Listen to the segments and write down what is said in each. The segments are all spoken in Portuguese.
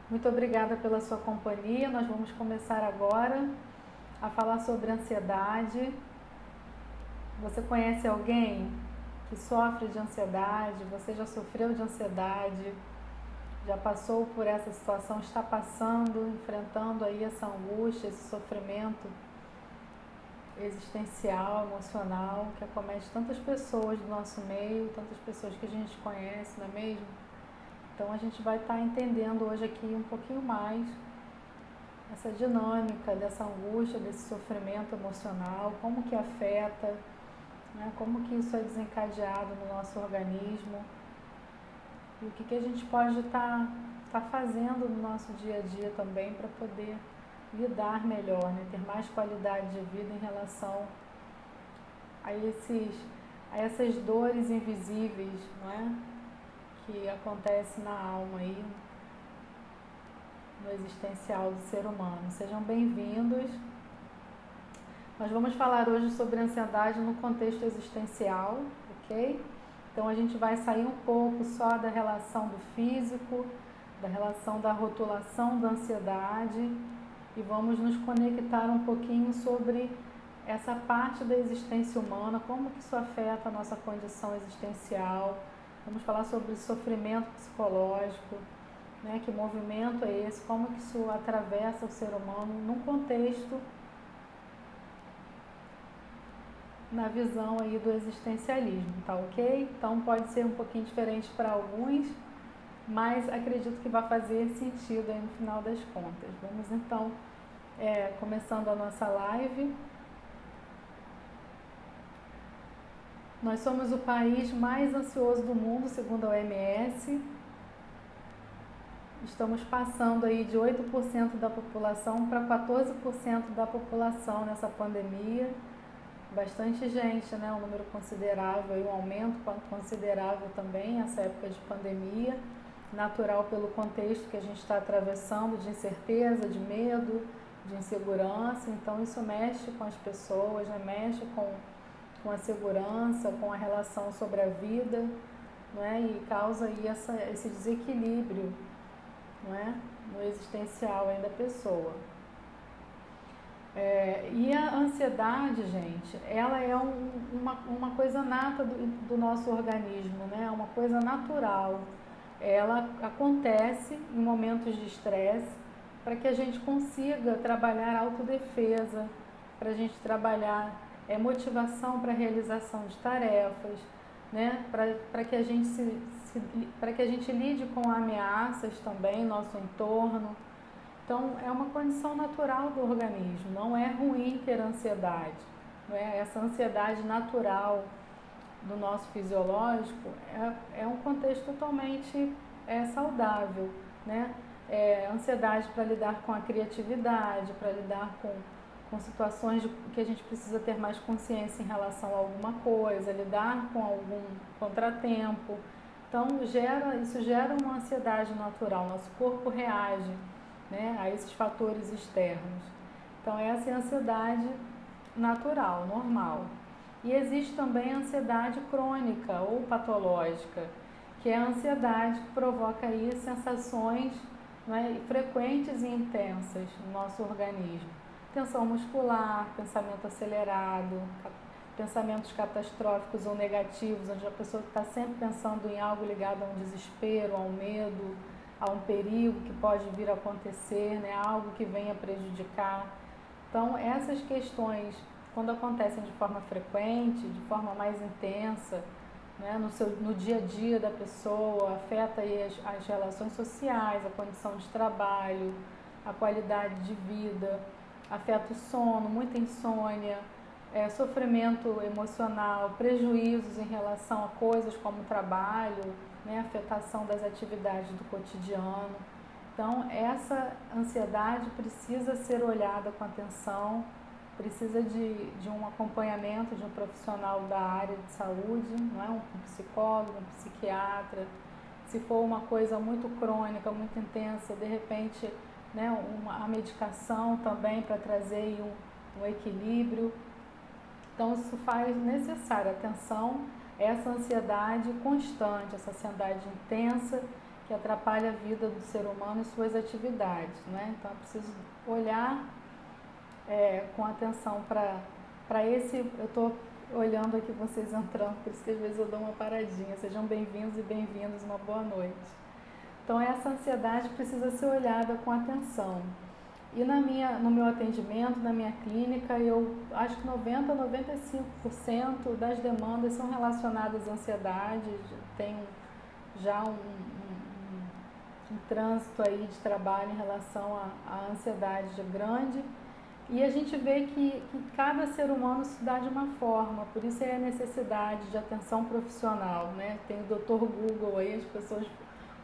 Muito obrigada pela sua companhia. Nós vamos começar agora a falar sobre ansiedade. Você conhece alguém que sofre de ansiedade? Você já sofreu de ansiedade? Já passou por essa situação? Está passando, enfrentando aí essa angústia, esse sofrimento existencial, emocional, que acomete tantas pessoas do nosso meio, tantas pessoas que a gente conhece, não é mesmo? Então a gente vai estar entendendo hoje aqui um pouquinho mais essa dinâmica dessa angústia, desse sofrimento emocional, como que afeta, né? Como que isso é desencadeado no nosso organismo e o que a gente pode estar fazendo no nosso dia a dia também para poder lidar melhor, né? Ter mais qualidade de vida em relação a, a essas dores invisíveis, não é? Que acontecem na alma aí, no existencial do ser humano. Sejam bem-vindos. Nós vamos falar hoje sobre ansiedade no contexto existencial, ok? Então a gente vai sair um pouco só da relação do físico, da relação da rotulação da ansiedade e vamos nos conectar um pouquinho sobre essa parte da existência humana, como que isso afeta a nossa condição existencial. Vamos falar sobre sofrimento psicológico, né? Que movimento é esse, como que isso atravessa o ser humano num contexto, na visão aí do existencialismo, tá ok? Então pode ser um pouquinho diferente para alguns, mas acredito que vai fazer sentido aí no final das contas. Vamos então, começando a nossa live. Nós somos o país mais ansioso do mundo, segundo a OMS. Estamos passando aí de 8% da população para 14% da população nessa pandemia. Bastante gente, né? Um número considerável, um aumento considerável também nessa época de pandemia, natural pelo contexto que a gente está atravessando, de incerteza, de medo, de insegurança. Então isso mexe com as pessoas, né? Mexe com a segurança, com a relação sobre a vida, não é? E causa aí esse desequilíbrio, não é? No existencial aí da pessoa. E a ansiedade, gente, ela é uma coisa nata do nosso organismo, né? É uma coisa natural. Ela acontece em momentos de estresse para que a gente consiga trabalhar autodefesa, para a gente trabalhar motivação para a realização de tarefas, né? Para que a gente para que a gente lide com ameaças também no nosso entorno. Então, é uma condição natural do organismo, não é ruim ter ansiedade. Não é? Essa ansiedade natural do nosso fisiológico é um contexto totalmente saudável. Né? Ansiedade para lidar com a criatividade, para lidar com situações que a gente precisa ter mais consciência em relação a alguma coisa, lidar com algum contratempo. Então, isso gera uma ansiedade natural, nosso corpo reage, né, a esses fatores externos. Então essa é a ansiedade natural, normal. E existe também a ansiedade crônica ou patológica, que é a ansiedade que provoca aí sensações, né, frequentes e intensas no nosso organismo. Tensão muscular, pensamento acelerado, pensamentos catastróficos ou negativos, onde a pessoa está sempre pensando em algo ligado a um desespero, a um medo, a um perigo que pode vir a acontecer, né? Algo que venha prejudicar. Então, essas questões, quando acontecem de forma frequente, de forma mais intensa, né? No dia a dia da pessoa, afeta aí as relações sociais, a condição de trabalho, a qualidade de vida, afeta o sono, muita insônia, sofrimento emocional, prejuízos em relação a coisas como trabalho, né, afetação das atividades do cotidiano. Então, essa ansiedade precisa ser olhada com atenção, precisa de um acompanhamento de um profissional da área de saúde, não é? Um psicólogo, um psiquiatra. Se for uma coisa muito crônica, muito intensa, de repente, né, a medicação também para trazer um equilíbrio. Então, isso faz necessária atenção, essa ansiedade constante, essa ansiedade intensa que atrapalha a vida do ser humano e suas atividades, né? Então é preciso olhar com atenção para esse. Eu estou olhando aqui vocês entrando, por isso que às vezes eu dou uma paradinha. Sejam bem-vindos e bem-vindas, uma boa noite. Então essa ansiedade precisa ser olhada com atenção. E no meu atendimento, na minha clínica, eu acho que 90% a 95% das demandas são relacionadas à ansiedade. Tem já um trânsito aí de trabalho em relação à ansiedade grande. E a gente vê que cada ser humano se dá de uma forma, por isso é a necessidade de atenção profissional, né? Tem o Dr. Google aí, as pessoas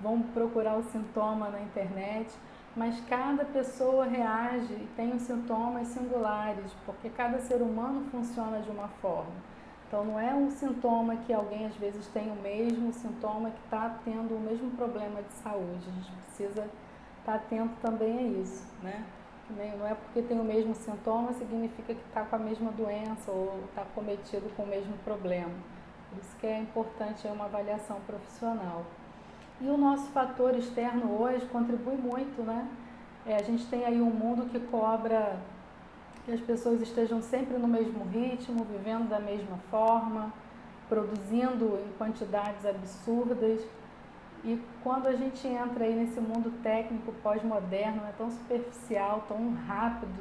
vão procurar o sintoma na internet, mas cada pessoa reage e tem os sintomas singulares, porque cada ser humano funciona de uma forma. Então não é um sintoma que alguém às vezes tem o mesmo sintoma que está tendo o mesmo problema de saúde. A gente precisa estar atento também a isso, né? Não é porque tem o mesmo sintoma significa que está com a mesma doença ou está cometido com o mesmo problema. Por isso que é importante uma avaliação profissional. E o nosso fator externo hoje contribui muito, né? A gente tem aí um mundo que cobra que as pessoas estejam sempre no mesmo ritmo, vivendo da mesma forma, produzindo em quantidades absurdas. E quando a gente entra aí nesse mundo técnico pós-moderno, é tão superficial, tão rápido,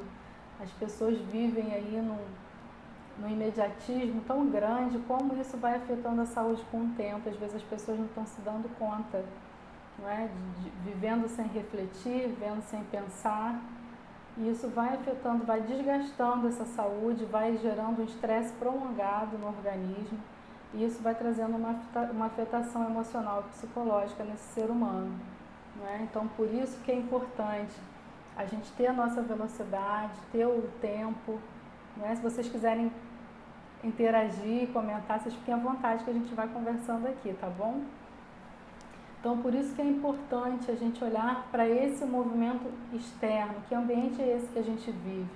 as pessoas vivem aí num imediatismo tão grande, como isso vai afetando a saúde com o tempo. Às vezes as pessoas não estão se dando conta, não é? Vivendo sem refletir, vivendo sem pensar, e isso vai afetando, vai desgastando essa saúde, vai gerando um estresse prolongado no organismo, e isso vai trazendo uma afetação emocional e psicológica nesse ser humano, não é? Então, por isso que é importante a gente ter a nossa velocidade, ter o tempo, não é? Se vocês quiserem interagir, comentar, vocês fiquem à vontade que a gente vai conversando aqui, tá bom? Então, por isso que é importante a gente olhar para esse movimento externo, que ambiente é esse que a gente vive,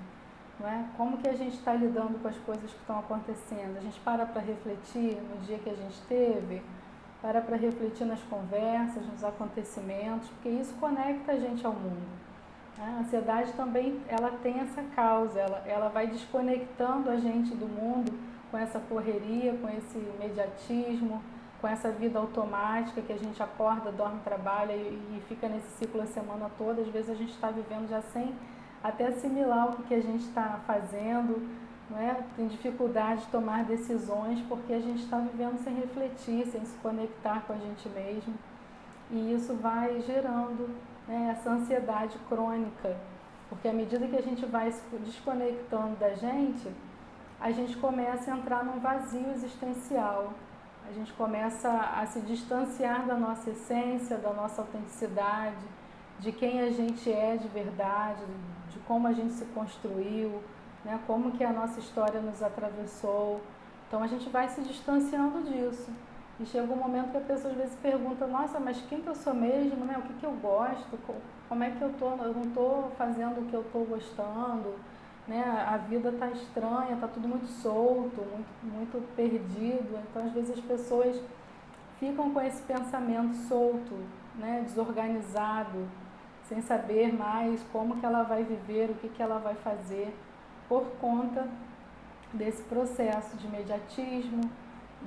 não é? Como que a gente está lidando com as coisas que estão acontecendo? A gente para refletir no dia que a gente teve, para refletir nas conversas, nos acontecimentos, porque isso conecta a gente ao mundo. A ansiedade também, ela tem essa causa, ela vai desconectando a gente do mundo com essa correria, com esse imediatismo, com essa vida automática que a gente acorda, dorme, trabalha e fica nesse ciclo a semana toda. Às vezes a gente está vivendo já sem até assimilar o que a gente está fazendo, não é? Tem dificuldade de tomar decisões porque a gente está vivendo sem refletir, sem se conectar com a gente mesmo. E isso vai gerando, né, essa ansiedade crônica, porque à medida que a gente vai se desconectando da gente, a gente começa a entrar num vazio existencial. A gente começa a se distanciar da nossa essência, da nossa autenticidade, de quem a gente é de verdade, de como a gente se construiu, né? Como que a nossa história nos atravessou. Então a gente vai se distanciando disso. E chega um momento que a pessoa às vezes pergunta, nossa, mas quem que eu sou mesmo, né? O que eu gosto, como é que eu não estou fazendo o que eu estou gostando, né? A vida está estranha, está tudo muito solto, muito perdido. Então às vezes as pessoas ficam com esse pensamento solto, né? Desorganizado, sem saber mais como que ela vai viver, o que ela vai fazer, por conta desse processo de imediatismo,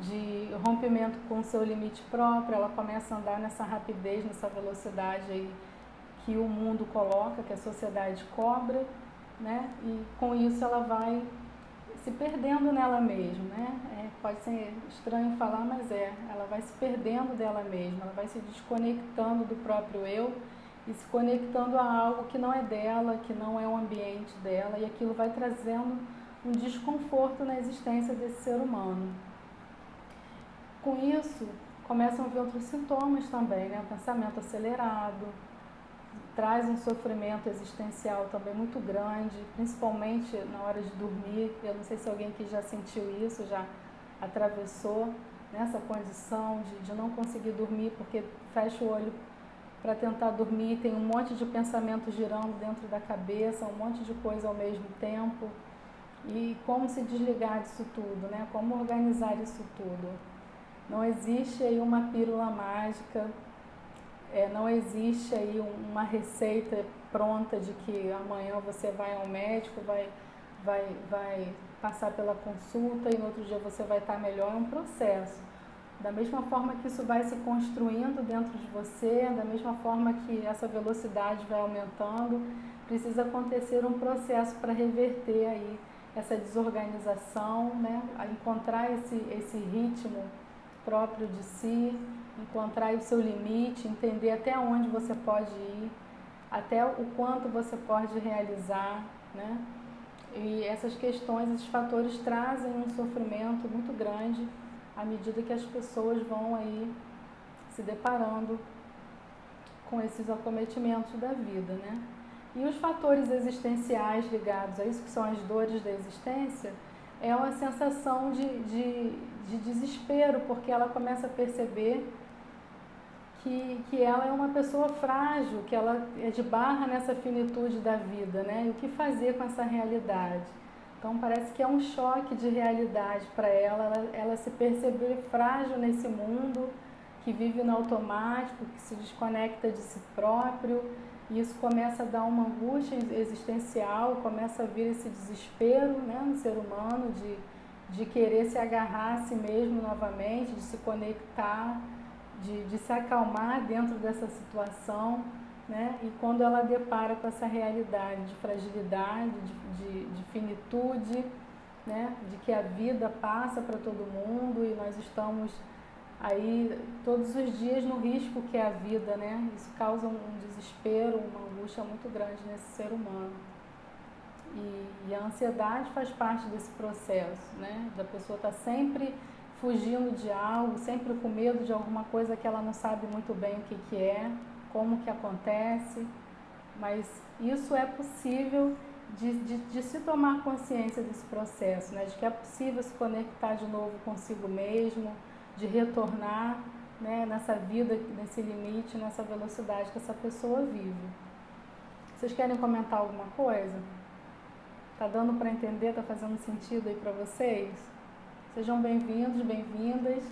de rompimento com o seu limite próprio. Ela começa a andar nessa rapidez, nessa velocidade aí que o mundo coloca, que a sociedade cobra, né? E com isso ela vai se perdendo nela mesma, né? Pode ser estranho falar, mas ela vai se perdendo dela mesma, ela vai se desconectando do próprio eu e se conectando a algo que não é dela, que não é o ambiente dela, e aquilo vai trazendo um desconforto na existência desse ser humano. Com isso, começam a vir outros sintomas também, né? O pensamento acelerado, traz um sofrimento existencial também muito grande, principalmente na hora de dormir. Eu não sei se alguém aqui já sentiu isso, já atravessou nessa condição de não conseguir dormir porque fecha o olho para tentar dormir, tem um monte de pensamento girando dentro da cabeça, um monte de coisa ao mesmo tempo. E como se desligar disso tudo, né? Como organizar isso tudo? Não existe aí uma pílula mágica Não existe aí uma receita pronta de que amanhã você vai ao médico, vai passar pela consulta e no outro dia você vai estar melhor. É um processo. Da mesma forma que isso vai se construindo dentro de você, da mesma forma que essa velocidade vai aumentando, precisa acontecer um processo para reverter aí essa desorganização, né? A encontrar esse ritmo próprio de si, encontrar o seu limite, entender até onde você pode ir, até o quanto você pode realizar, né? E essas questões, esses fatores trazem um sofrimento muito grande à medida que as pessoas vão aí se deparando com esses acometimentos da vida, né? E os fatores existenciais ligados a isso, que são as dores da existência, é uma sensação de desespero, porque ela começa a perceber que ela é uma pessoa frágil, que ela esbarra nessa finitude da vida, né? E o que fazer com essa realidade? Então parece que é um choque de realidade para ela se perceber frágil nesse mundo, que vive no automático, que se desconecta de si próprio, e isso começa a dar uma angústia existencial, começa a vir esse desespero, né, no ser humano de querer se agarrar a si mesmo novamente, de se conectar, de se acalmar dentro dessa situação, né? E quando ela depara com essa realidade de fragilidade, de finitude, né? De que a vida passa para todo mundo e nós estamos aí todos os dias no risco que é a vida, né? Isso causa um desespero, uma angústia muito grande nesse ser humano. E a ansiedade faz parte desse processo, né? Da pessoa estar sempre fugindo de algo, sempre com medo de alguma coisa que ela não sabe muito bem o que é, como que acontece, mas isso é possível de se tomar consciência desse processo, né? De que é possível se conectar de novo consigo mesmo, de retornar, né, nessa vida, nesse limite, nessa velocidade que essa pessoa vive. Vocês querem comentar alguma coisa? Tá dando para entender? Tá fazendo sentido aí para vocês? Sejam bem-vindos, bem-vindas.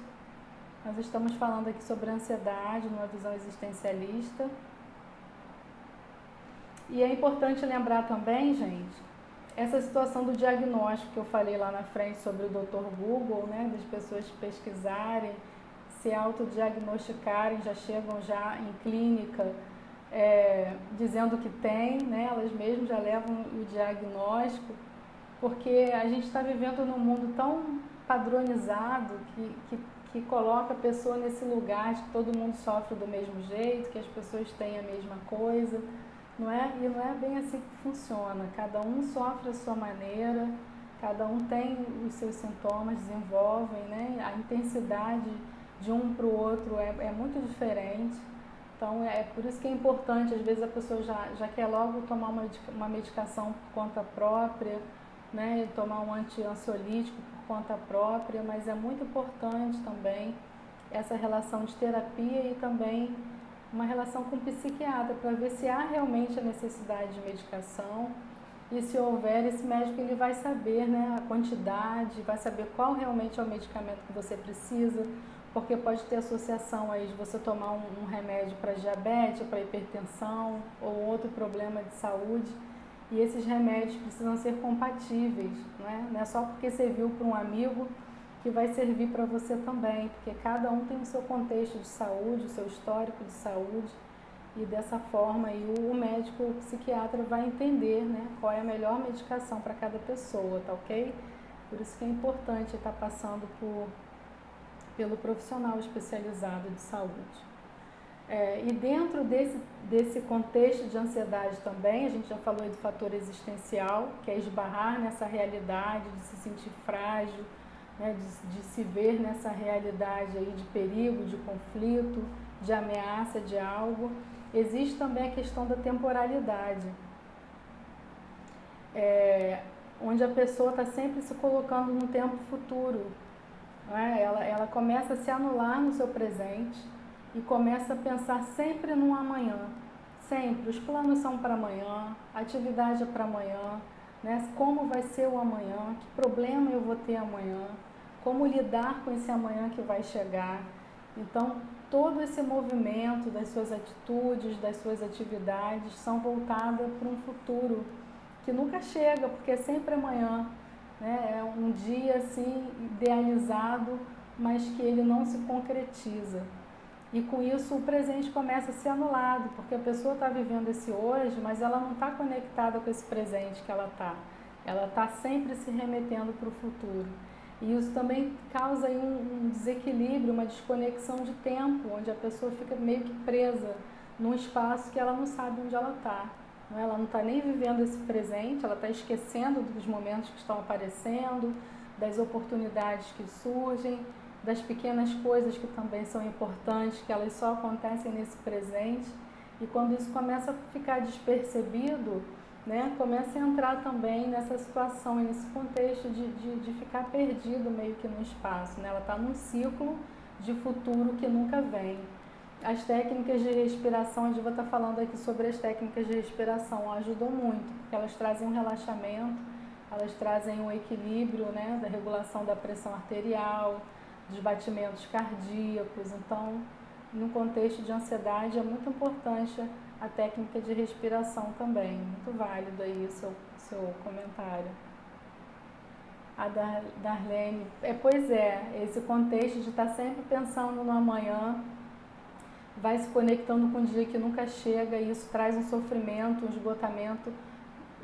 Nós estamos falando aqui sobre a ansiedade numa visão existencialista. E é importante lembrar também, gente, essa situação do diagnóstico que eu falei lá na frente sobre o Dr. Google, né, das pessoas pesquisarem, se autodiagnosticarem, já chegam já em clínica dizendo que tem, né, elas mesmas já levam o diagnóstico, porque a gente está vivendo num mundo tão padronizado que coloca a pessoa nesse lugar de que todo mundo sofre do mesmo jeito, que as pessoas têm a mesma coisa, não é? E não é bem assim que funciona. Cada um sofre a sua maneira, cada um tem os seus sintomas, desenvolvem, né? A intensidade de um para o outro é muito diferente. Então é por isso que é importante, às vezes a pessoa já quer logo tomar uma medicação por conta própria, né, tomar um anti-ansiolítico por conta própria, mas é muito importante também essa relação de terapia e também uma relação com o psiquiatra para ver se há realmente a necessidade de medicação e se houver, esse médico ele vai saber, né, a quantidade, vai saber qual realmente é o medicamento que você precisa, porque pode ter associação aí de você tomar um remédio para diabetes, para hipertensão ou outro problema de saúde. E esses remédios precisam ser compatíveis, né? Não é só porque você viu para um amigo que vai servir para você também, porque cada um tem o seu contexto de saúde, o seu histórico de saúde, e dessa forma aí o médico, o psiquiatra vai entender, né, qual é a melhor medicação para cada pessoa, tá ok? Por isso que é importante estar passando pelo profissional especializado de saúde. E dentro desse contexto de ansiedade também, a gente já falou do fator existencial, que é esbarrar nessa realidade, de se sentir frágil, né, de se ver nessa realidade aí de perigo, de conflito, de ameaça de algo. Existe também a questão da temporalidade, onde a pessoa está sempre se colocando no tempo futuro, né? Ela começa a se anular no seu presente e começa a pensar sempre no amanhã, sempre. Os planos são para amanhã, a atividade é para amanhã, né? Como vai ser o amanhã, que problema eu vou ter amanhã, como lidar com esse amanhã que vai chegar. Então, todo esse movimento das suas atitudes, das suas atividades são voltadas para um futuro que nunca chega, porque é sempre amanhã, né? É um dia assim idealizado, mas que ele não se concretiza. E com isso o presente começa a ser anulado, porque a pessoa está vivendo esse hoje, mas ela não está conectada com esse presente que ela está. Ela está sempre se remetendo para o futuro. E isso também causa aí um desequilíbrio, uma desconexão de tempo, onde a pessoa fica meio que presa num espaço que ela não sabe onde ela está. Ela não está nem vivendo esse presente, ela está esquecendo dos momentos que estão aparecendo, das oportunidades que surgem, das pequenas coisas que também são importantes, que elas só acontecem nesse presente. E quando isso começa a ficar despercebido, né, começa a entrar também nessa situação, nesse contexto de ficar perdido meio que no espaço, né? Ela está num ciclo de futuro que nunca vem. As técnicas de respiração, a Diva está falando aqui sobre as técnicas de respiração, ajudam muito, porque elas trazem um relaxamento, elas trazem um equilíbrio, né, da regulação da pressão arterial, dos batimentos cardíacos. Então, no contexto de ansiedade, é muito importante a técnica de respiração também. Muito válido aí o seu comentário. A Darlene, pois é, esse contexto de estar sempre pensando no amanhã, vai se conectando com o dia que nunca chega, e isso traz um sofrimento, um esgotamento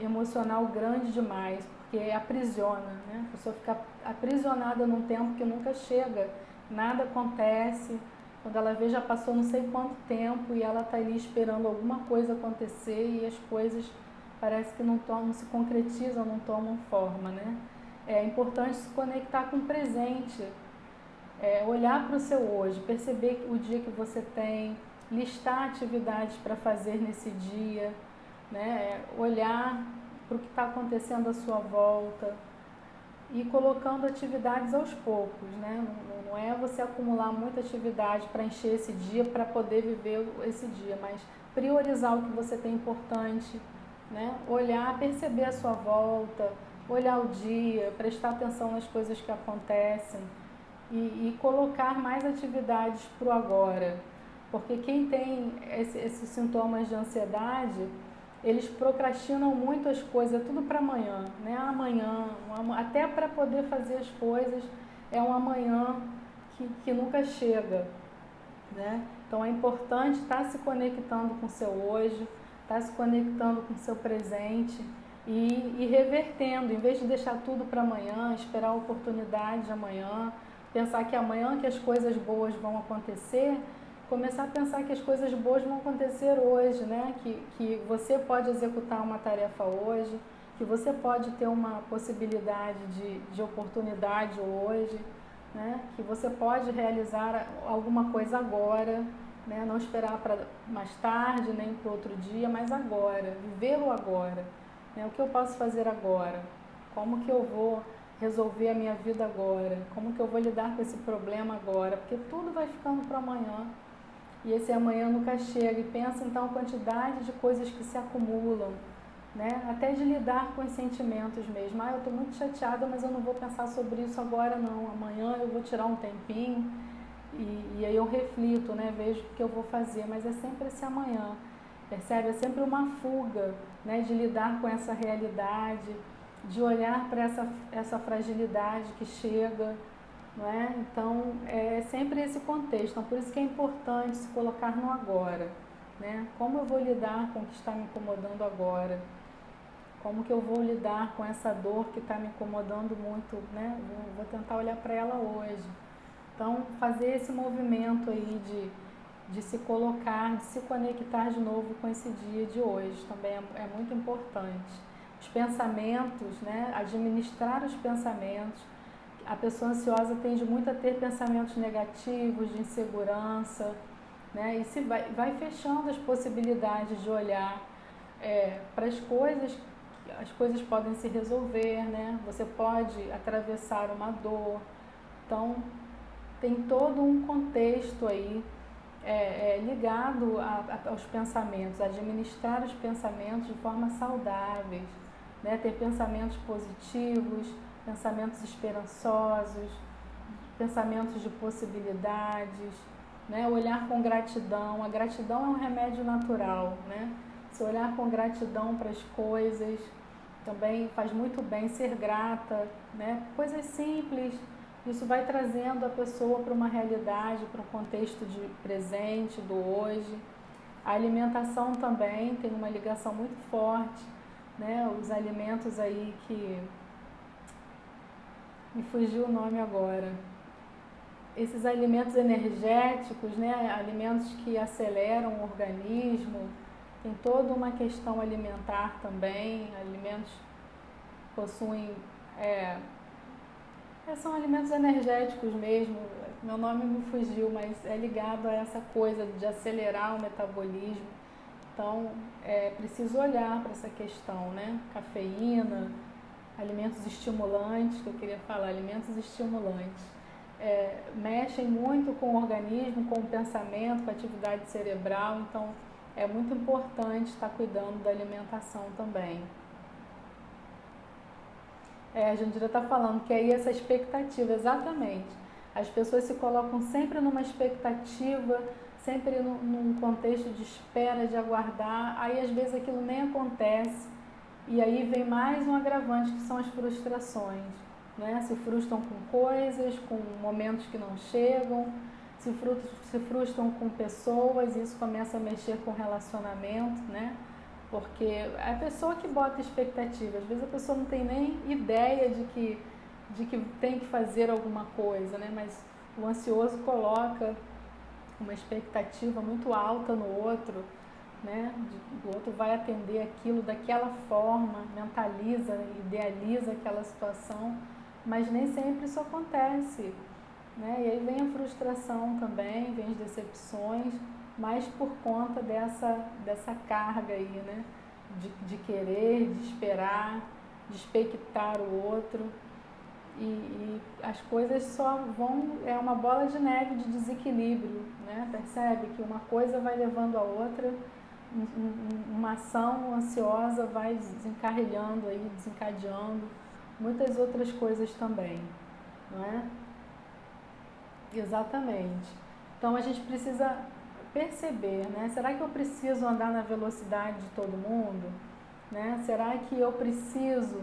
emocional grande demais, porque aprisiona, né? A pessoa fica aprisionada num tempo que nunca chega, nada acontece. Quando ela vê, já passou não sei quanto tempo e ela está ali esperando alguma coisa acontecer e as coisas parece que não se concretizam, não tomam forma, né? É importante se conectar com o presente, olhar para o seu hoje, perceber o dia que você tem, listar atividades para fazer nesse dia, né? Olhar para o que está acontecendo à sua volta e colocando atividades aos poucos, né? Não é você acumular muita atividade para encher esse dia, para poder viver esse dia, mas priorizar o que você tem importante, né? Olhar, perceber a sua volta, olhar o dia, prestar atenção nas coisas que acontecem e colocar mais atividades para o agora, porque quem tem esses sintomas de ansiedade, eles procrastinam muito as coisas, é tudo para amanhã, né? Amanhã, até para poder fazer as coisas, é um amanhã que nunca chega, né? Então é importante estar se conectando com o seu hoje, estar se conectando com o seu presente e revertendo, em vez de deixar tudo para amanhã, esperar a oportunidade de amanhã, pensar que amanhã que as coisas boas vão acontecer, começar a pensar que as coisas boas vão acontecer hoje, né? Que você pode executar uma tarefa hoje, que você pode ter uma possibilidade de oportunidade hoje, né? Que você pode realizar alguma coisa agora, né? Não esperar para mais tarde, nem para outro dia, mas agora, viver o agora, né? O que eu posso fazer agora? Como que eu vou resolver a minha vida agora? Como que eu vou lidar com esse problema agora? Porque tudo vai ficando para amanhã. E esse amanhã nunca chega. E pensa então a quantidade de coisas que se acumulam, né? Até de lidar com os sentimentos mesmo. Eu estou muito chateada, mas eu não vou pensar sobre isso agora não. Amanhã eu vou tirar um tempinho e aí eu reflito, né? Vejo o que eu vou fazer, mas é sempre esse amanhã. Percebe? É sempre uma fuga, né? De lidar com essa realidade, de olhar para essa fragilidade que chega, não é? Então, é sempre esse contexto. Então, por isso que é importante se colocar no agora, né? Como eu vou lidar com o que está me incomodando agora? Como que eu vou lidar com essa dor que está me incomodando muito, né? Vou tentar olhar para ela hoje. Então, fazer esse movimento aí de se colocar, de se conectar de novo com esse dia de hoje também é muito importante. Os pensamentos, né? Administrar os pensamentos. A pessoa ansiosa tende muito a ter pensamentos negativos, de insegurança, né? E se vai fechando as possibilidades de olhar para as coisas podem se resolver, né? Você pode atravessar uma dor. Então, tem todo um contexto aí ligado aos pensamentos, administrar os pensamentos de forma saudáveis, né? Ter pensamentos positivos, pensamentos esperançosos, pensamentos de possibilidades, né? Olhar com gratidão. A gratidão é um remédio natural, né? Se olhar com gratidão para as coisas também faz muito bem, ser grata, né? Coisas simples, isso vai trazendo a pessoa para uma realidade, para um contexto de presente, do hoje. A alimentação também tem uma ligação muito forte, né? Os alimentos aí que... me fugiu o nome agora. Esses alimentos energéticos, né? Alimentos que aceleram o organismo, tem toda uma questão alimentar também. Alimentos possuem... são alimentos energéticos mesmo, meu nome me fugiu, mas é ligado a essa coisa de acelerar o metabolismo. Então, é preciso olhar para essa questão, né? Cafeína, alimentos estimulantes, que eu queria falar, alimentos estimulantes. Mexem muito com o organismo, com o pensamento, com a atividade cerebral, então é muito importante estar cuidando da alimentação também. A Jandira está falando que aí essa expectativa, exatamente. As pessoas se colocam sempre numa expectativa, sempre num contexto de espera, de aguardar, aí às vezes aquilo nem acontece, e aí vem mais um agravante, que são as frustrações, né? Se frustram com coisas, com momentos que não chegam, se frustram com pessoas, e isso começa a mexer com relacionamento, né? Porque é a pessoa que bota expectativa, às vezes a pessoa não tem nem ideia de que tem que fazer alguma coisa, né? Mas o ansioso coloca uma expectativa muito alta no outro, né? O outro vai atender aquilo daquela forma, mentaliza, idealiza aquela situação, mas nem sempre isso acontece, né? E aí vem a frustração também, vem as decepções, mas por conta dessa carga aí, né? De querer, de esperar, de expectar o outro. E as coisas só vão, é uma bola de neve de desequilíbrio, né? Percebe que uma coisa vai levando a outra, uma ação ansiosa vai desencarrilhando aí, desencadeando muitas outras coisas também, não é? Exatamente. Então a gente precisa perceber, né? Será que eu preciso andar na velocidade de todo mundo? Né? Será que eu preciso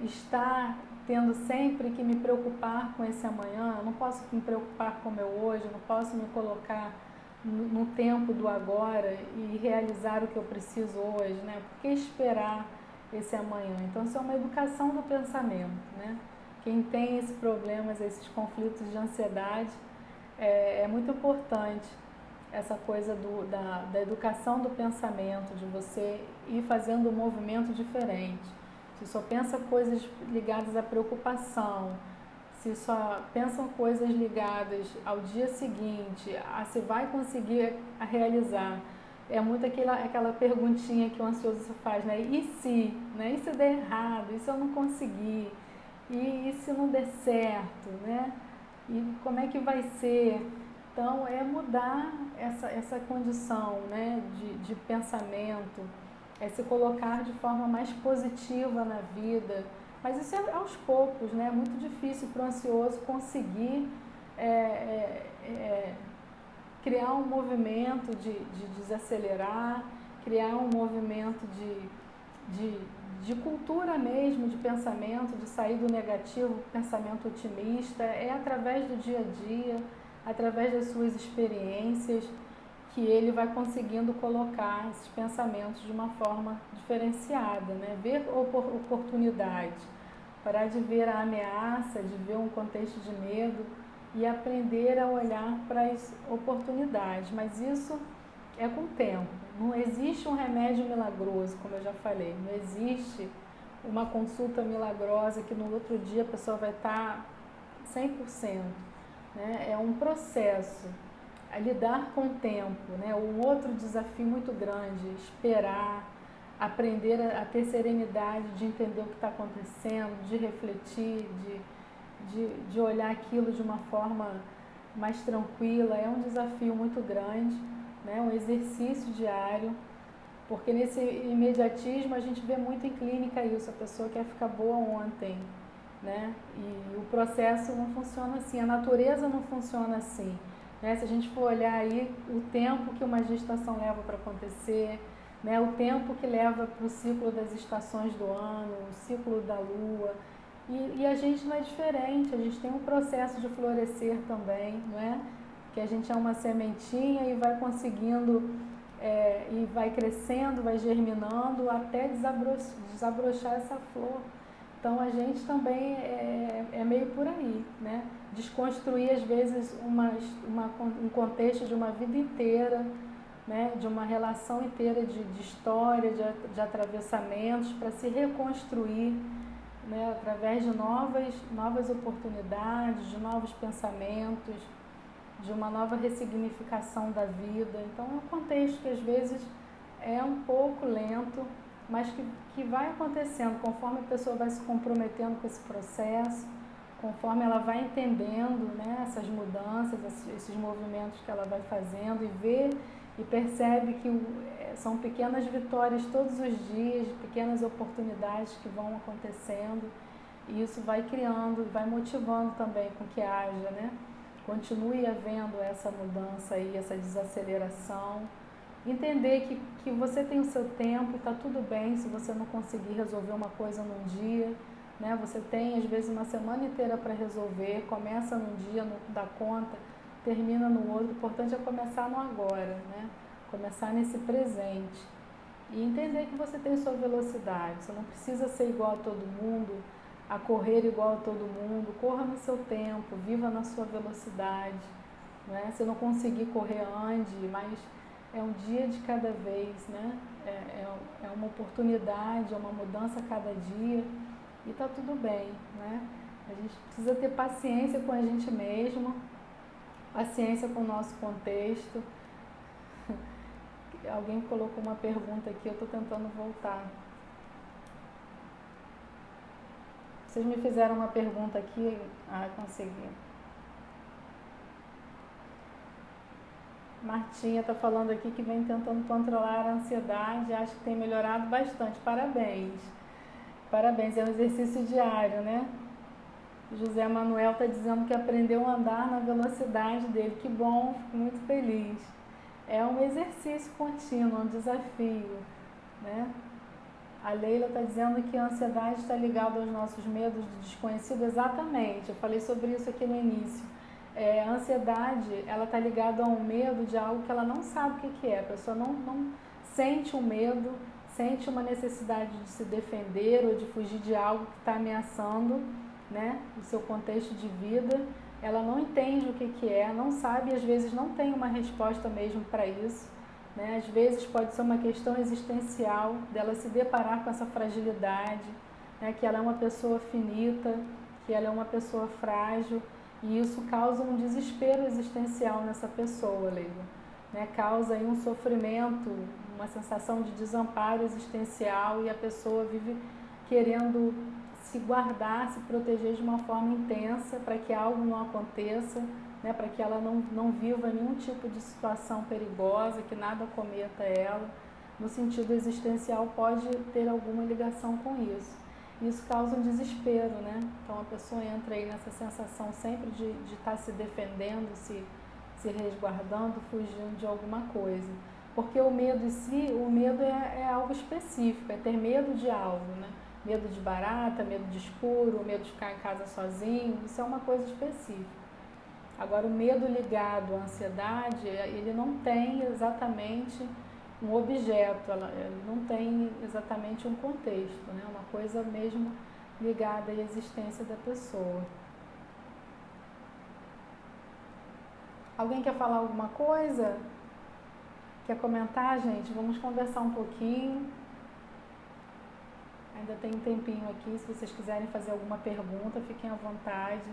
estar tendo sempre que me preocupar com esse amanhã? Eu não posso me preocupar com o meu hoje, eu não posso me colocar no tempo do agora e realizar o que eu preciso hoje, né? Por que esperar esse amanhã? Então isso é uma educação do pensamento, né? Quem tem esses problemas, esses conflitos de ansiedade, é muito importante essa coisa da educação do pensamento, de você ir fazendo um movimento diferente. Se só pensa coisas ligadas à preocupação, se só pensam coisas ligadas ao dia seguinte, a se vai conseguir realizar, é muito aquela perguntinha que o ansioso faz, né? E se? Né? E se der errado? E se eu não conseguir? E se não der certo? Né? E como é que vai ser? Então, é mudar essa condição, né, de pensamento, é se colocar de forma mais positiva na vida. Mas isso é aos poucos, né? É muito difícil para o ansioso conseguir criar um movimento de desacelerar, criar um movimento de cultura mesmo, de pensamento, de sair do negativo, pensamento otimista. É através do dia a dia, através das suas experiências, que ele vai conseguindo colocar esses pensamentos de uma forma diferenciada, né? Ver oportunidade, parar de ver a ameaça, de ver um contexto de medo e aprender a olhar para as oportunidades. Mas isso é com o tempo. Não existe um remédio milagroso, como eu já falei. Não existe uma consulta milagrosa que no outro dia a pessoa vai estar 100%. Né? É um processo, a lidar com o tempo, né? Um outro desafio muito grande, esperar, aprender a ter serenidade, de entender o que está acontecendo, de refletir, de olhar aquilo de uma forma mais tranquila. É um desafio muito grande, né? Um exercício diário, porque nesse imediatismo a gente vê muito em clínica isso, a pessoa quer ficar boa ontem, né? E o processo não funciona assim, a natureza não funciona assim. né? Se a gente for olhar aí o tempo que uma gestação leva para acontecer, né? O tempo que leva para o ciclo das estações do ano, o ciclo da lua, e a gente não é diferente, a gente tem um processo de florescer também, não é? Que a gente é uma sementinha e vai conseguindo, e vai crescendo, vai germinando até desabrochar essa flor. Então a gente também é meio por aí, né? Desconstruir às vezes um contexto de uma vida inteira, né? De uma relação inteira de história, de atravessamentos, para se reconstruir, né? Através de novas oportunidades, de novos pensamentos, de uma nova ressignificação da vida. Então é um contexto que às vezes é um pouco lento, mas que vai acontecendo conforme a pessoa vai se comprometendo com esse processo, conforme ela vai entendendo, né, essas mudanças, esses movimentos que ela vai fazendo e vê e percebe que são pequenas vitórias todos os dias, pequenas oportunidades que vão acontecendo, e isso vai criando, vai motivando também com que haja, né? Continue havendo essa mudança aí, essa desaceleração. Entender que você tem o seu tempo, está tudo bem se você não conseguir resolver uma coisa num dia, né? Você tem às vezes uma semana inteira para resolver, começa num dia, não dá conta, termina no outro. O importante é começar no agora, né? Começar nesse presente. E entender que você tem sua velocidade, você não precisa ser igual a todo mundo, a correr igual a todo mundo. Corra no seu tempo, viva na sua velocidade, né? Se não conseguir correr, ande, mas é um dia de cada vez, né? É uma oportunidade, é uma mudança a cada dia, e tá tudo bem, né? A gente precisa ter paciência com a gente mesmo, paciência com o nosso contexto. Alguém colocou uma pergunta aqui, eu estou tentando voltar. Vocês me fizeram uma pergunta aqui, consegui. Martinha está falando aqui que vem tentando controlar a ansiedade, acho que tem melhorado bastante. Parabéns. Parabéns, é um exercício diário, né? José Manuel está dizendo que aprendeu a andar na velocidade dele. Que bom, fico muito feliz. É um exercício contínuo, um desafio, né? A Leila está dizendo que a ansiedade está ligada aos nossos medos de desconhecido. Exatamente, eu falei sobre isso aqui no início. A ansiedade, ela está ligada a um medo de algo que ela não sabe o que é. A pessoa não sente um medo, sente uma necessidade de se defender ou de fugir de algo que está ameaçando, né, o seu contexto de vida. Ela não entende o que é, não sabe e às vezes não tem uma resposta mesmo para isso, né? Às vezes pode ser uma questão existencial dela se deparar com essa fragilidade, né, que ela é uma pessoa finita, que ela é uma pessoa frágil. E isso causa um desespero existencial nessa pessoa, Leila, né? Causa aí um sofrimento, uma sensação de desamparo existencial, e a pessoa vive querendo se guardar, se proteger de uma forma intensa para que algo não aconteça, né? Para que ela não viva nenhum tipo de situação perigosa, que nada cometa ela. No sentido existencial pode ter alguma ligação com isso. Isso causa um desespero, né? Então a pessoa entra aí nessa sensação sempre de estar se defendendo, se resguardando, fugindo de alguma coisa. Porque o medo em si, o medo é algo específico, é ter medo de algo, né? Medo de barata, medo de escuro, medo de ficar em casa sozinho, isso é uma coisa específica. Agora, o medo ligado à ansiedade, ele não tem exatamente um objeto, ele não tem exatamente um contexto, né? Uma coisa mesmo ligada à existência da pessoa. Alguém quer falar alguma coisa? Quer comentar, gente? Vamos conversar um pouquinho. Ainda tem um tempinho aqui, se vocês quiserem fazer alguma pergunta, fiquem à vontade.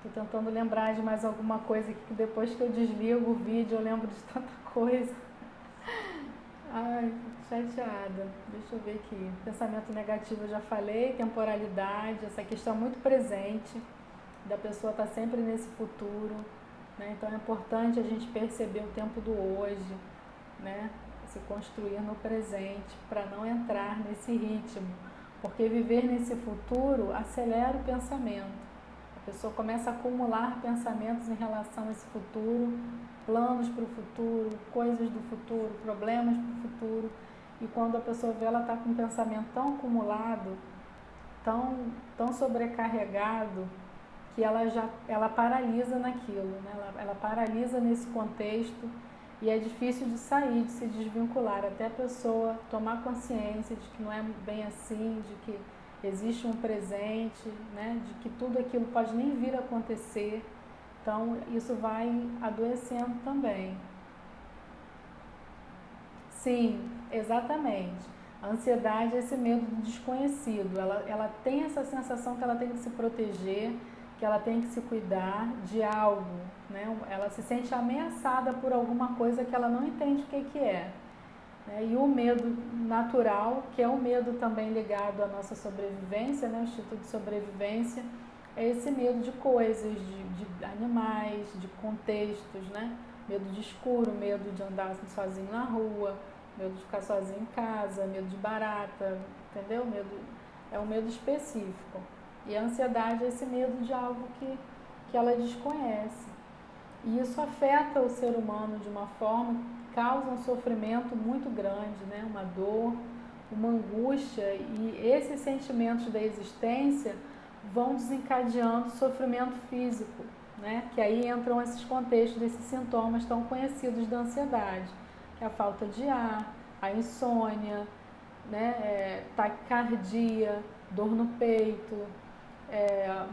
Estou tentando lembrar de mais alguma coisa aqui, que depois que eu desligo o vídeo eu lembro de tanta coisa. Ai, chateada. Deixa eu ver aqui. Pensamento negativo eu já falei, temporalidade, essa questão muito presente, da pessoa estar sempre nesse futuro, né? Então é importante a gente perceber o tempo do hoje, né? Se construir no presente, para não entrar nesse ritmo, porque viver nesse futuro acelera o pensamento. A A pessoa começa a acumular pensamentos em relação a esse futuro, planos para o futuro, coisas do futuro, problemas para o futuro. E quando a pessoa vê, ela está com um pensamento tão acumulado, tão sobrecarregado, que ela paralisa naquilo, né? Ela paralisa nesse contexto e é difícil de sair, de se desvincular, até a pessoa tomar consciência de que não é bem assim, de que existe um presente, né? De que tudo aquilo pode nem vir a acontecer. Então, isso vai adoecendo também. Sim, exatamente. A ansiedade é esse medo do desconhecido. Ela tem essa sensação que ela tem que se proteger, que ela tem que se cuidar de algo, né? Ela se sente ameaçada por alguma coisa que ela não entende o que é. Né? E o medo natural, que é o medo também ligado à nossa sobrevivência, né? O instinto de sobrevivência, é esse medo de coisas, de animais, de contextos, né? Medo de escuro, medo de andar sozinho na rua, medo de ficar sozinho em casa, medo de barata, entendeu? É um medo específico. E a ansiedade é esse medo de algo que ela desconhece. E isso afeta o ser humano de uma forma que causa um sofrimento muito grande, né? Uma dor, uma angústia, e esses sentimentos da existência vão desencadeando sofrimento físico, né? Que aí entram esses contextos desses sintomas tão conhecidos da ansiedade, que é a falta de ar, a insônia, né? Taquicardia, dor no peito,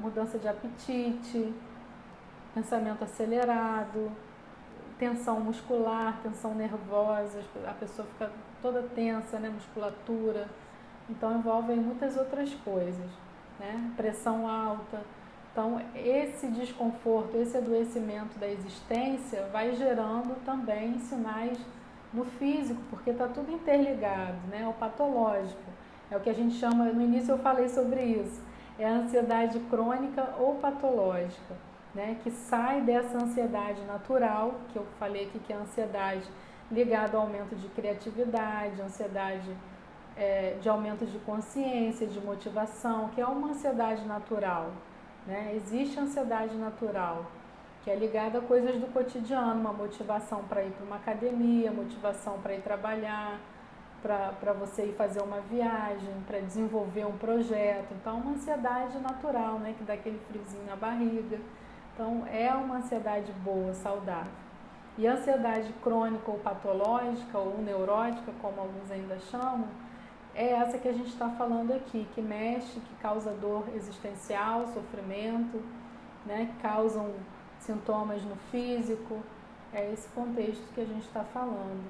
mudança de apetite, pensamento acelerado, tensão muscular, tensão nervosa, a pessoa fica toda tensa, né? Musculatura. Então envolve muitas outras coisas, né? Pressão alta. Então esse desconforto, esse adoecimento da existência vai gerando também sinais no físico, porque está tudo interligado, né? O patológico. É o que a gente chama, no início eu falei sobre isso, é a ansiedade crônica ou patológica, né? Que sai dessa ansiedade natural, que eu falei aqui que é a ansiedade ligada ao aumento de criatividade, ansiedade de aumento de consciência, de motivação, que é uma ansiedade natural, né? Existe ansiedade natural, que é ligada a coisas do cotidiano, uma motivação para ir para uma academia, motivação para ir trabalhar, para você ir fazer uma viagem, para desenvolver um projeto. Então, uma ansiedade natural, né? Que dá aquele friozinho na barriga. Então, é uma ansiedade boa, saudável. E a ansiedade crônica ou patológica, ou neurótica, como alguns ainda chamam, é essa que a gente está falando aqui, que mexe, que causa dor existencial, sofrimento, né? Que causam sintomas no físico. É esse contexto que a gente está falando.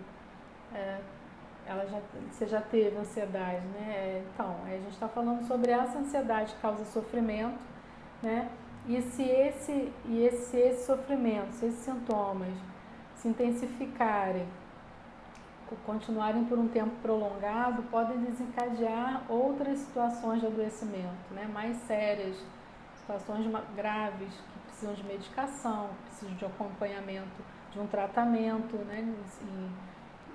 Você já teve ansiedade, né? Então, a gente está falando sobre essa ansiedade que causa sofrimento, né? E se esse sofrimento, se esses sintomas se intensificarem, continuarem por um tempo prolongado, podem desencadear outras situações de adoecimento, né? Mais sérias, situações graves, que precisam de medicação, que precisam de acompanhamento, de um tratamento, né?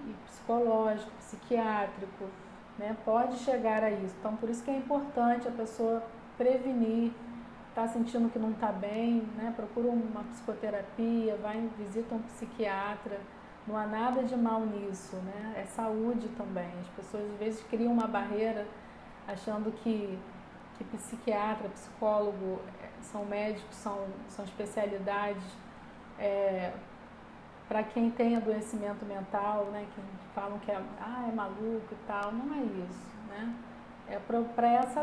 E psicológico, psiquiátrico, né? Pode chegar a isso. Então, por isso que é importante a pessoa prevenir, está sentindo que não está bem, né? Procura uma psicoterapia, visita um psiquiatra. Não há nada de mal nisso, né? É saúde também. As pessoas às vezes criam uma barreira achando que psiquiatra, psicólogo são médicos, são especialidades para quem tem adoecimento mental, né? Que falam que é maluco e tal. Não é isso, né? É para essa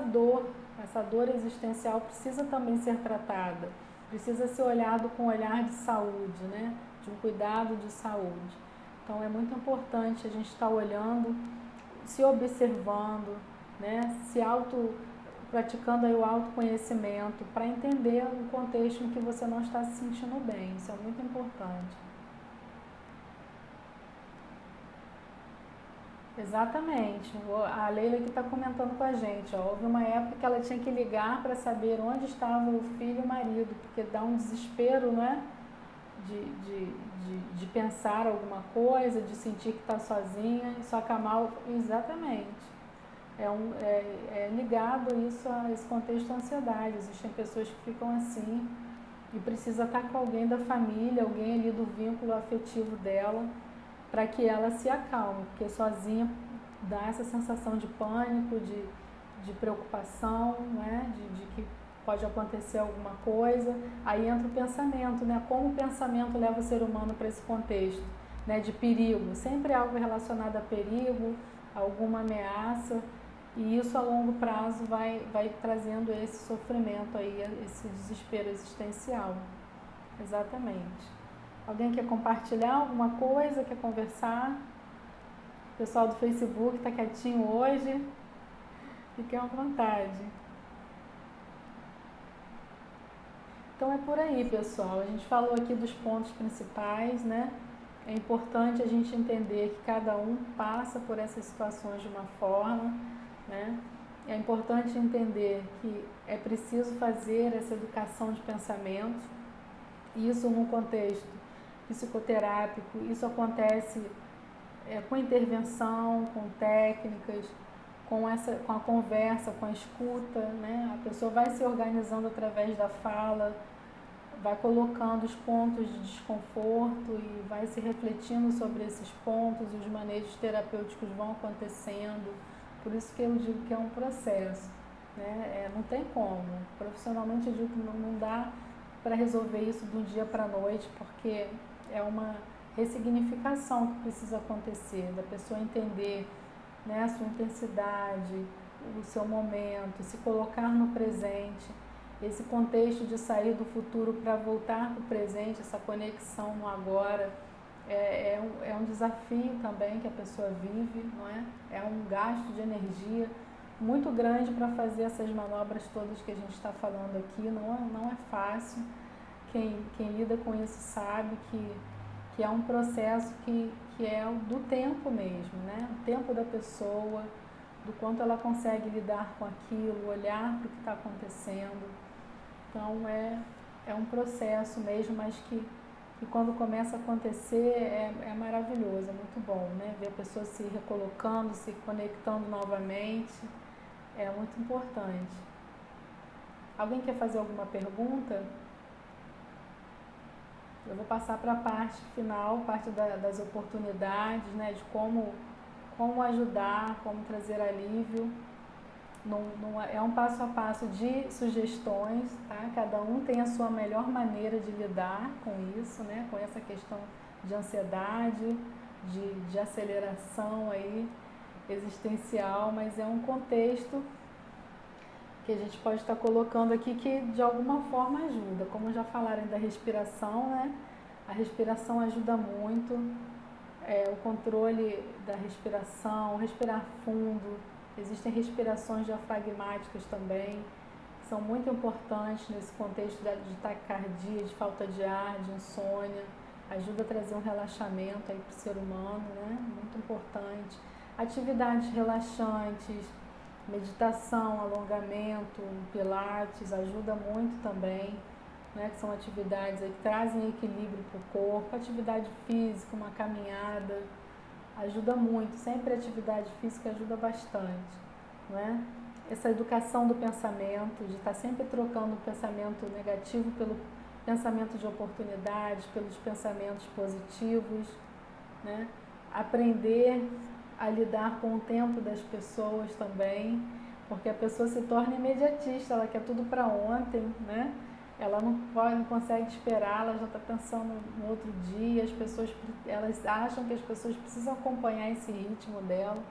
dor existencial precisa também ser tratada, precisa ser olhado com um olhar de saúde, né? De um cuidado de saúde. Então é muito importante a gente estar olhando, se observando, né? Praticando aí o autoconhecimento para entender o contexto em que você não está se sentindo bem. Isso é muito importante. Exatamente. A Leila que está comentando com a gente. Houve uma época que ela tinha que ligar para saber onde estava o filho e o marido, porque dá um desespero, não é? De pensar alguma coisa, de sentir que está sozinha, e só que a mal. Exatamente. é ligado isso a esse contexto de ansiedade. Existem pessoas que ficam assim e precisa estar com alguém da família, alguém ali do vínculo afetivo dela, para que ela se acalme, porque sozinha dá essa sensação de pânico, de preocupação, né? de que pode acontecer alguma coisa. Aí entra o pensamento, né? Como o pensamento leva o ser humano para esse contexto, né? De perigo, sempre algo relacionado a perigo, alguma ameaça, e isso a longo prazo vai trazendo esse sofrimento aí, esse desespero existencial. Exatamente. Alguém quer compartilhar alguma coisa, quer conversar? O pessoal do Facebook está quietinho hoje, fiquem à vontade. Então é por aí, pessoal. A gente falou aqui dos pontos principais, né? É importante a gente entender que cada um passa por essas situações de uma forma, né? É importante entender que é preciso fazer essa educação de pensamento, isso num contexto psicoterápico, isso acontece com intervenção, com técnicas, com a conversa, com a escuta, né? A pessoa vai se organizando através da fala, vai colocando os pontos de desconforto e vai se refletindo sobre esses pontos, e os manejos terapêuticos vão acontecendo. Por isso que eu digo que é um processo, né? Não tem como. Profissionalmente eu digo que não dá para resolver isso de um dia para a noite, porque é uma ressignificação que precisa acontecer, da pessoa entender, né, a sua intensidade, o seu momento, se colocar no presente. Esse contexto de sair do futuro para voltar para o presente, essa conexão no agora, é um desafio também que a pessoa vive, não é? É um gasto de energia muito grande para fazer essas manobras todas que a gente está falando aqui. Não é fácil. Quem lida com isso sabe que é um processo que é do tempo mesmo, né? O tempo da pessoa, do quanto ela consegue lidar com aquilo, olhar para o que está acontecendo. Então é um processo mesmo, mas que quando começa a acontecer é maravilhoso, é muito bom, né? Ver a pessoa se recolocando, se conectando novamente, é muito importante. Alguém quer fazer alguma pergunta? Eu vou passar para a parte final, parte das oportunidades, né? De como ajudar, como trazer alívio. É um passo a passo de sugestões, tá? Cada um tem a sua melhor maneira de lidar com isso, né? Com essa questão de ansiedade, de aceleração aí existencial, mas é um contexto que a gente pode estar colocando aqui que de alguma forma ajuda. Como já falaram da respiração, né? A respiração ajuda muito, o controle da respiração, respirar fundo. Existem respirações diafragmáticas também, que são muito importantes nesse contexto de taquicardia, de falta de ar, de insônia. Ajuda a trazer um relaxamento aí para o ser humano, né? Muito importante. Atividades relaxantes, meditação, alongamento, pilates, ajuda muito também, né? Que são atividades aí que trazem equilíbrio para o corpo. Atividade física, uma caminhada, ajuda muito. Sempre a atividade física ajuda bastante, não é? Essa educação do pensamento, de estar sempre trocando o pensamento negativo pelo pensamento de oportunidades, pelos pensamentos positivos, né? Aprender a lidar com o tempo das pessoas também, porque a pessoa se torna imediatista, ela quer tudo para ontem, né? Ela não consegue esperar, ela já está pensando no outro dia. As pessoas, elas acham que as pessoas precisam acompanhar esse ritmo dela,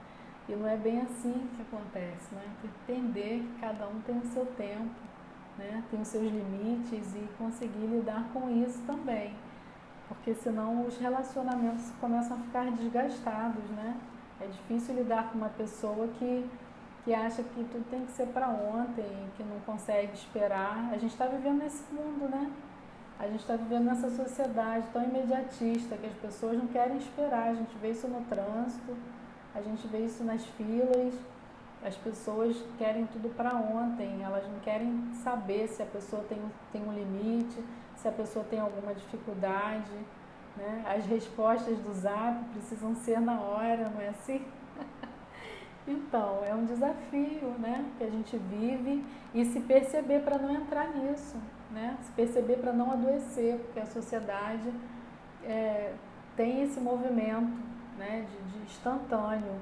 e não é bem assim que acontece, né? Entender que cada um tem o seu tempo, né? Tem os seus limites, e conseguir lidar com isso também, porque senão os relacionamentos começam a ficar desgastados, né? É difícil lidar com uma pessoa que acha que tudo tem que ser para ontem, que não consegue esperar. A gente está vivendo nesse mundo, né? A gente está vivendo nessa sociedade tão imediatista, que as pessoas não querem esperar. A gente vê isso no trânsito, a gente vê isso nas filas. As pessoas querem tudo para ontem, elas não querem saber se a pessoa tem um limite, se a pessoa tem alguma dificuldade, né? As respostas do Zap precisam ser na hora, não é assim? Então, é um desafio, né, que a gente vive e se perceber para não entrar nisso, né, se perceber para não adoecer, porque a sociedade tem esse movimento, né, de instantâneo.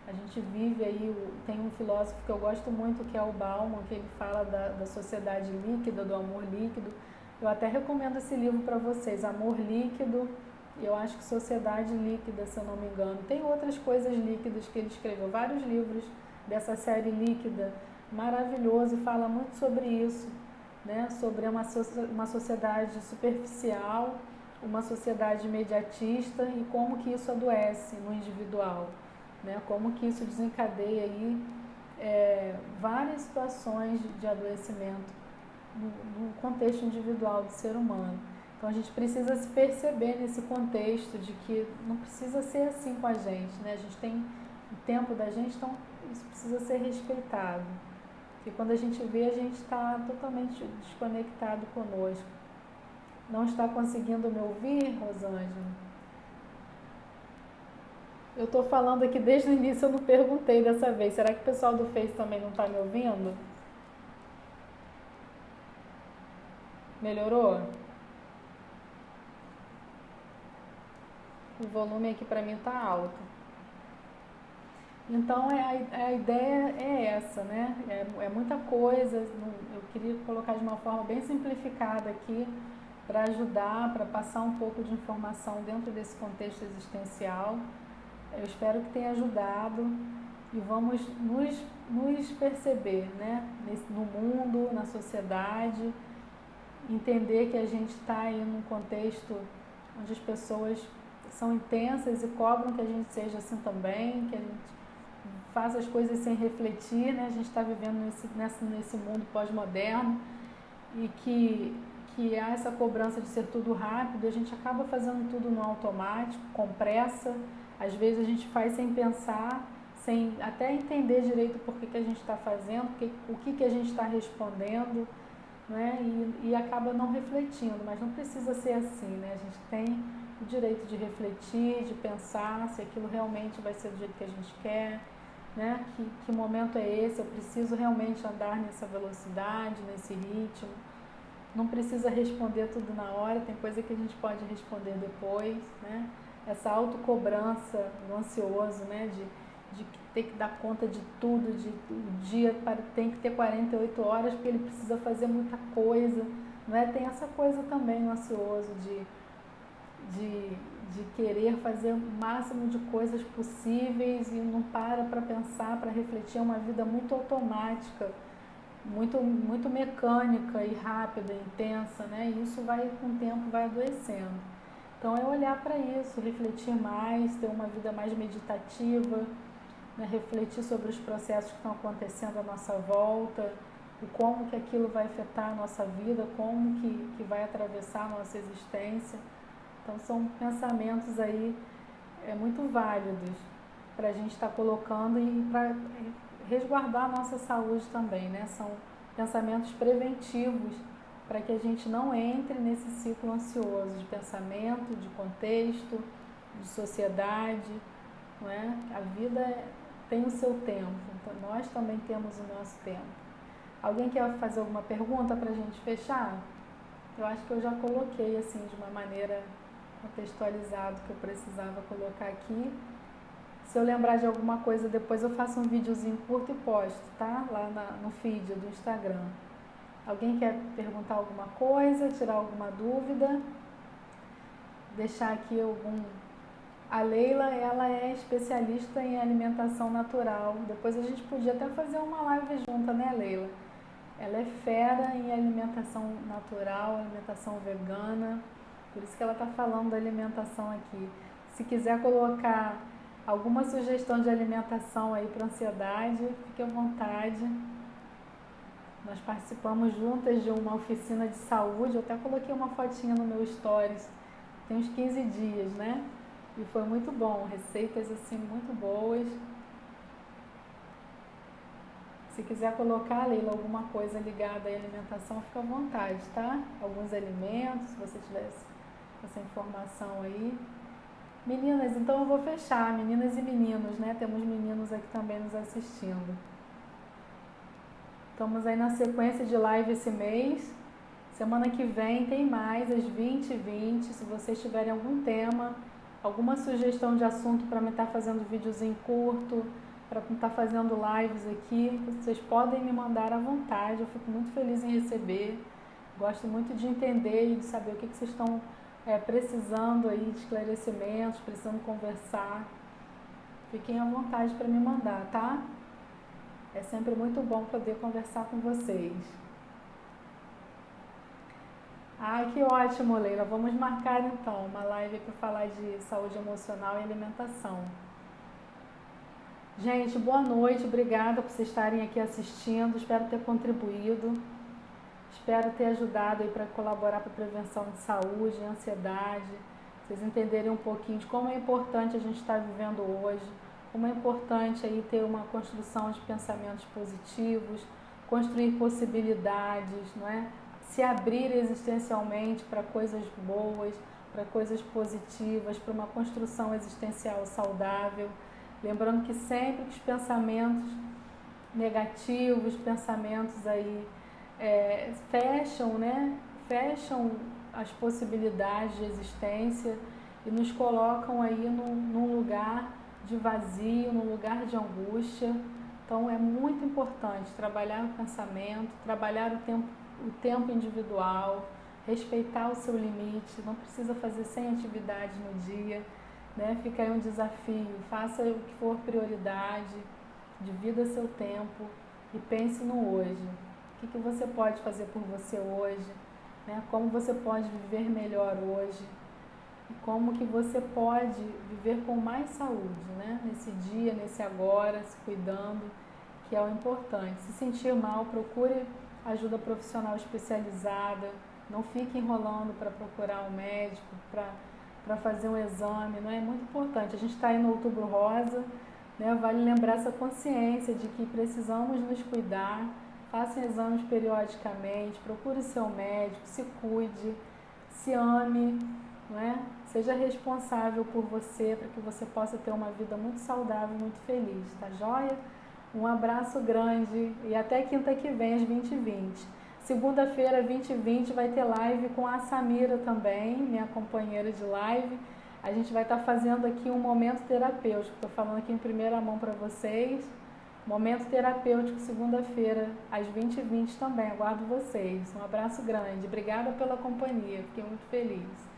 A gente vive aí, tem um filósofo que eu gosto muito, que é o Bauman, que ele fala da sociedade líquida, do amor líquido. Eu até recomendo esse livro para vocês, Amor Líquido, eu acho que Sociedade Líquida, se eu não me engano. Tem outras coisas líquidas que ele escreveu, vários livros dessa série líquida, maravilhoso, e fala muito sobre isso, né? Sobre uma sociedade superficial, uma sociedade imediatista e como que isso adoece no individual, né? Como que isso desencadeia aí várias situações de adoecimento no contexto individual do ser humano. Então a gente precisa se perceber nesse contexto de que não precisa ser assim com a gente, né? A gente tem o tempo da gente, então isso precisa ser respeitado. Porque quando a gente vê, a gente está totalmente desconectado conosco. Não está conseguindo me ouvir, Rosângela? Eu estou falando aqui desde o início, eu não perguntei dessa vez. Será que o pessoal do Face também não está me ouvindo? Melhorou? O volume aqui para mim está alto. Então a ideia é essa, né? É muita coisa. Eu queria colocar de uma forma bem simplificada aqui para ajudar, para passar um pouco de informação dentro desse contexto existencial. Eu espero que tenha ajudado e vamos nos perceber, né? No mundo, na sociedade, entender que a gente está aí num contexto onde as pessoas são intensas e cobram que a gente seja assim também, que a gente faça as coisas sem refletir, né? A gente está vivendo nesse mundo pós-moderno e que há essa cobrança de ser tudo rápido, a gente acaba fazendo tudo no automático, com pressa, às vezes a gente faz sem pensar, sem até entender direito por que a gente está fazendo, o que a gente está respondendo, né? E acaba não refletindo, mas não precisa ser assim, né? A gente tem o direito de refletir, de pensar se aquilo realmente vai ser do jeito que a gente quer, né? Que momento é esse? Eu preciso realmente andar nessa velocidade, nesse ritmo. Não precisa responder tudo na hora, tem coisa que a gente pode responder depois, né? Essa autocobrança do ansioso, né? De ter que dar conta de tudo, o dia tem que ter 48 horas porque ele precisa fazer muita coisa, não é? Tem essa coisa também no ansioso de querer fazer o máximo de coisas possíveis e não para pensar, para refletir. É uma vida muito automática, muito mecânica e rápida, intensa, né? E isso com o tempo vai adoecendo. Então é olhar para isso, refletir mais, ter uma vida mais meditativa, né? Refletir sobre os processos que estão acontecendo à nossa volta, o como que aquilo vai afetar a nossa vida, como que vai atravessar a nossa existência. Então são pensamentos aí muito válidos para a gente estar colocando e para resguardar a nossa saúde também, né? São pensamentos preventivos para que a gente não entre nesse ciclo ansioso de pensamento, de contexto, de sociedade, não é? A vida tem o seu tempo, então nós também temos o nosso tempo. Alguém quer fazer alguma pergunta para a gente fechar? Eu acho que eu já coloquei assim de uma maneira contextualizada que eu precisava colocar aqui. Se eu lembrar de alguma coisa depois eu faço um videozinho curto e posto, tá? Lá no feed do Instagram. Alguém quer perguntar alguma coisa, tirar alguma dúvida? Deixar aqui A Leila, ela é especialista em alimentação natural. Depois a gente podia até fazer uma live junta, né, Leila? Ela é fera em alimentação natural, alimentação vegana. Por isso que ela está falando da alimentação aqui. Se quiser colocar alguma sugestão de alimentação aí para ansiedade, fique à vontade. Nós participamos juntas de uma oficina de saúde, eu até coloquei uma fotinha no meu stories, tem uns 15 dias, né? E foi muito bom, receitas assim muito boas. Se quiser colocar, Leila, alguma coisa ligada à alimentação, fica à vontade, tá? Alguns alimentos, se você tivesse essa informação aí. Meninas, então eu vou fechar, meninas e meninos, né? Temos meninos aqui também nos assistindo. Estamos aí na sequência de live esse mês. Semana que vem tem mais, às 20h20. Se vocês tiverem algum tema, alguma sugestão de assunto para me estar fazendo videozinho curto, para estar fazendo lives aqui, vocês podem me mandar à vontade. Eu fico muito feliz em receber. Gosto muito de entender e de saber o que vocês estão precisando aí de esclarecimentos, precisando conversar. Fiquem à vontade para me mandar, tá? É sempre muito bom poder conversar com vocês. Ai, que ótimo, Leila. Vamos marcar então uma live para falar de saúde emocional e alimentação. Gente, boa noite. Obrigada por vocês estarem aqui assistindo. Espero ter contribuído. Espero ter ajudado aí para colaborar para a prevenção de saúde, ansiedade. Vocês entenderem um pouquinho de como é importante a gente estar vivendo hoje. Como é importante aí ter uma construção de pensamentos positivos, construir possibilidades, não é? Se abrir existencialmente para coisas boas, para coisas positivas, para uma construção existencial saudável. Lembrando que sempre que os pensamentos negativos, pensamentos aí fecham, né? Fecham as possibilidades de existência e nos colocam aí num lugar de vazio, num lugar de angústia. Então é muito importante trabalhar o pensamento, trabalhar o tempo individual, respeitar o seu limite, não precisa fazer 100 atividades no dia, né? Fica aí um desafio, faça o que for prioridade, divida seu tempo e pense no hoje. O que você pode fazer por você hoje, né? Como você pode viver melhor hoje. E como que você pode viver com mais saúde, né? Nesse dia, nesse agora, se cuidando, que é o importante. Se sentir mal, procure ajuda profissional especializada, não fique enrolando para procurar um médico, para fazer um exame, não é muito importante. A gente está aí no Outubro Rosa, né? Vale lembrar essa consciência de que precisamos nos cuidar, façam exames periodicamente, procure seu médico, se cuide, se ame, não é? Seja responsável por você para que você possa ter uma vida muito saudável, muito feliz, tá joia? Um abraço grande e até quinta que vem às 20h20. Segunda-feira, 20h20, vai ter live com a Samira também, minha companheira de live. A gente vai estar fazendo aqui um momento terapêutico, estou falando aqui em primeira mão para vocês. Momento terapêutico, segunda-feira, às 20h20 também. Aguardo vocês. Um abraço grande. Obrigada pela companhia. Fiquei muito feliz.